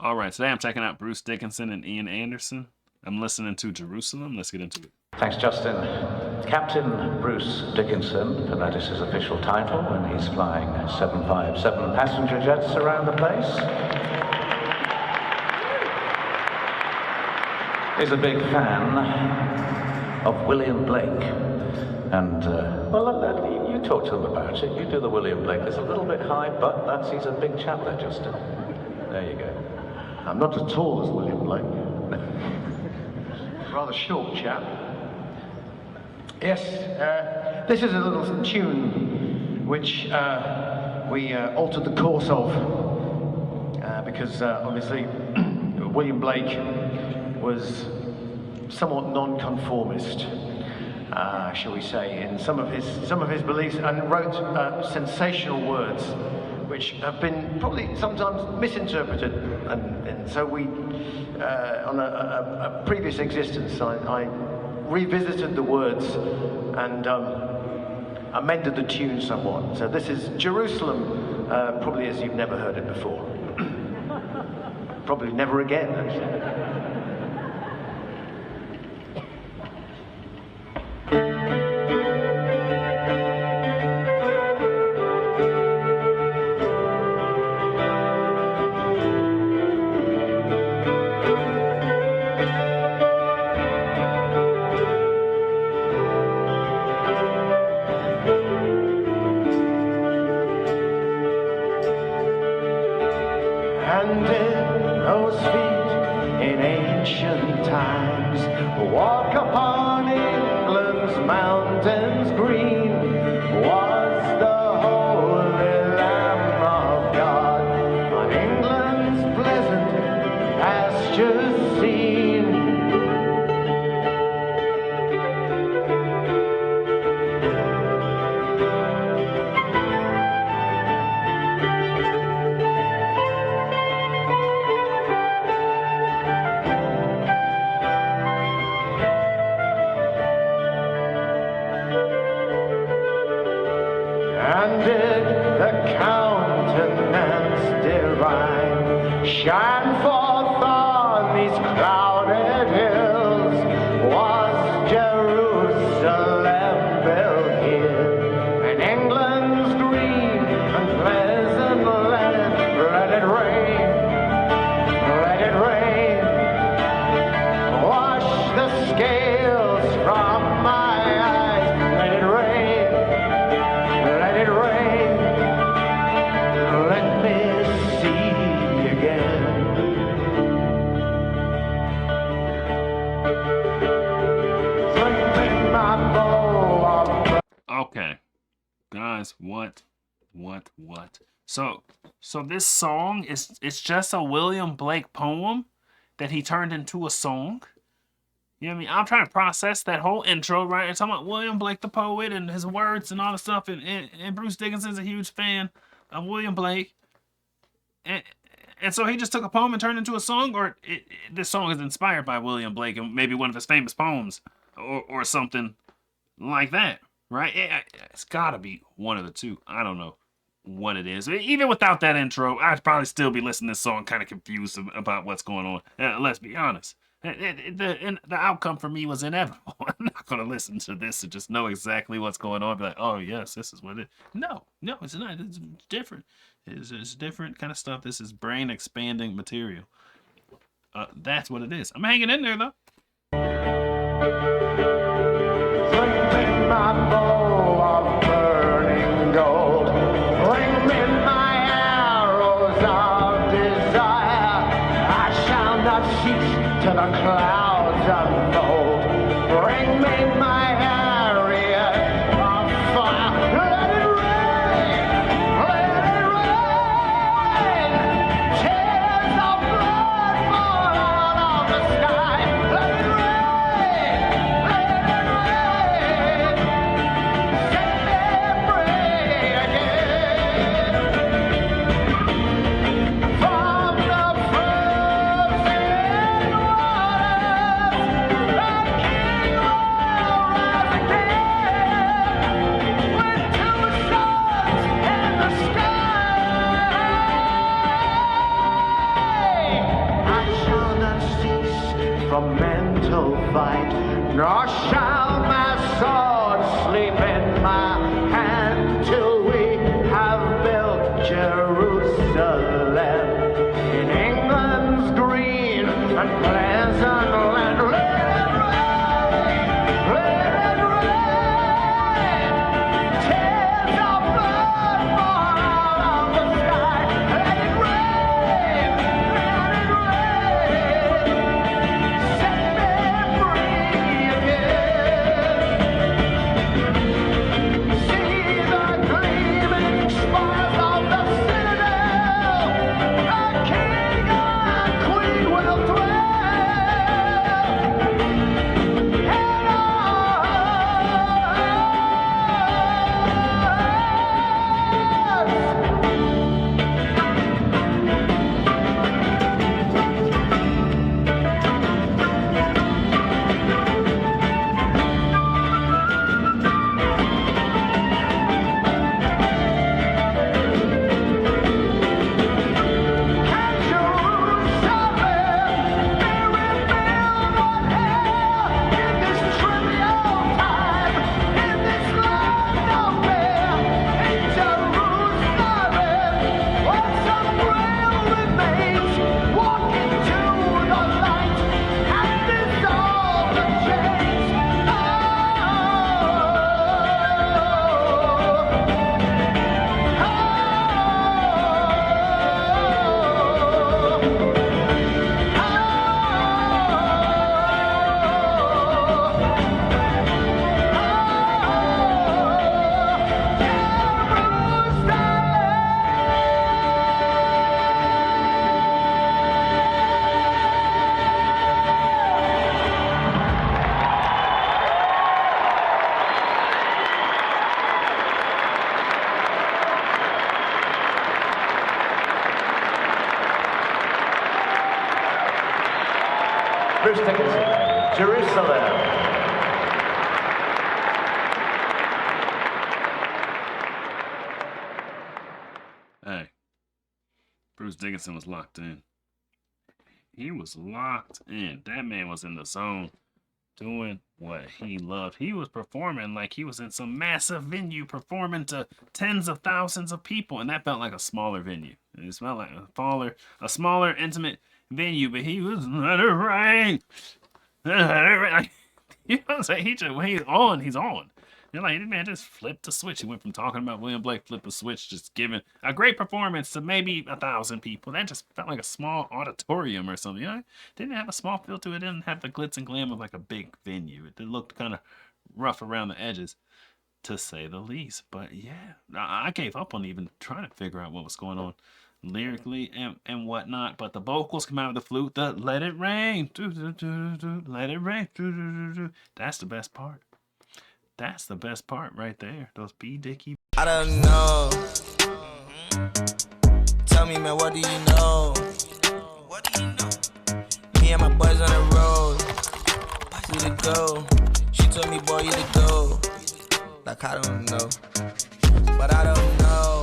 All right, today I'm checking out Bruce Dickinson and Ian Anderson. I'm listening to Jerusalem. Let's get into it. Thanks, Justin. Captain Bruce Dickinson, for that is his official title, and he's flying 757 passenger jets around the place. He's a big fan of William Blake. And, well, you talk to him about it. You do the William Blake. It's a little bit high, but he's a big chap there, Justin. There you go. I'm not as tall as William Blake. Rather short chap. Yes, this is a little tune which we altered the course of because obviously William Blake was somewhat non-conformist, shall we say, in some of his beliefs, and wrote sensational words which have been probably sometimes misinterpreted, and so we, on a previous existence, I revisited the words and amended the tune somewhat. So this is Jerusalem, probably as you've never heard it before. Probably never again, actually. And in those feet in ancient times walk upon England's mountains green was the holy Lamb of God on England's pleasant pastures seen. And did the countenance divine shine forth on these crowded hills? Was Jerusalem built here in England's green and pleasant land? Let it rain, let it rain, wash the scales from my eyes. Let it rain, let it rain, let me see again. Bring me my bow of... Okay, guys, what? So this song it's just a William Blake poem that he turned into a song. You know what I mean? I'm trying to process that whole intro, right? It's talking about William Blake, the poet, and his words and all the stuff. And Bruce Dickinson's a huge fan of William Blake. And so he just took a poem and turned it into a song? Or this song is inspired by William Blake and maybe one of his famous poems or something like that, right? It's got to be one of the two. I don't know what it is. Even without that intro, I'd probably still be listening to this song kind of confused about what's going on. Let's be honest. The outcome for me was inevitable. I'm not going to listen to this and just know exactly what's going on. Be like, oh, yes, this is what it is. No, it's not. It's different. It's different kind of stuff. This is brain-expanding material. That's what it is. I'm hanging in there, though. Bring me my bow of burning gold. Bring me my arrows of desire. I shall not cease till the clouds unfold. Bring me my harriet of fire. Let it rain, tears of blood fall out of the sky. Let nor shall my sword sleep in my hand till we have built Jerusalem in England's green and pleasant land. Let it rain, tears of blood fall out of the sky. Let it rain, set me free again. See the gleaming spires of the citadel, a king and queen will dwell. Bruce Dickinson, Jerusalem. Hey, Bruce Dickinson was locked in. He was locked in. That man was in the zone doing what he loved. He was performing like he was in some massive venue, performing to tens of thousands of people, and that felt like a smaller venue. It smelled like a smaller, intimate venue, but he was let it rain. Let it rain. Like, you know what I'm saying? He's on. You're like, this man just flipped the switch. He went from talking about William Blake, flipped the switch, just giving a great performance to maybe 1,000 people. That just felt like a small auditorium or something. You know, didn't have a small feel to it. It didn't have the glitz and glam of like a big venue. It looked kind of rough around the edges, to say the least. But yeah, I gave up on even trying to figure out what was going on lyrically and whatnot. But the vocals come out of the flute. The let it rain, let it rain. That's the best part. That's the best part right there. Those B Dicky. I don't know. Tell me, man, what do you know? What do you know? Me and my boys on the road. We to go. She told me, boy, you to go. Like, I don't know. But I don't know.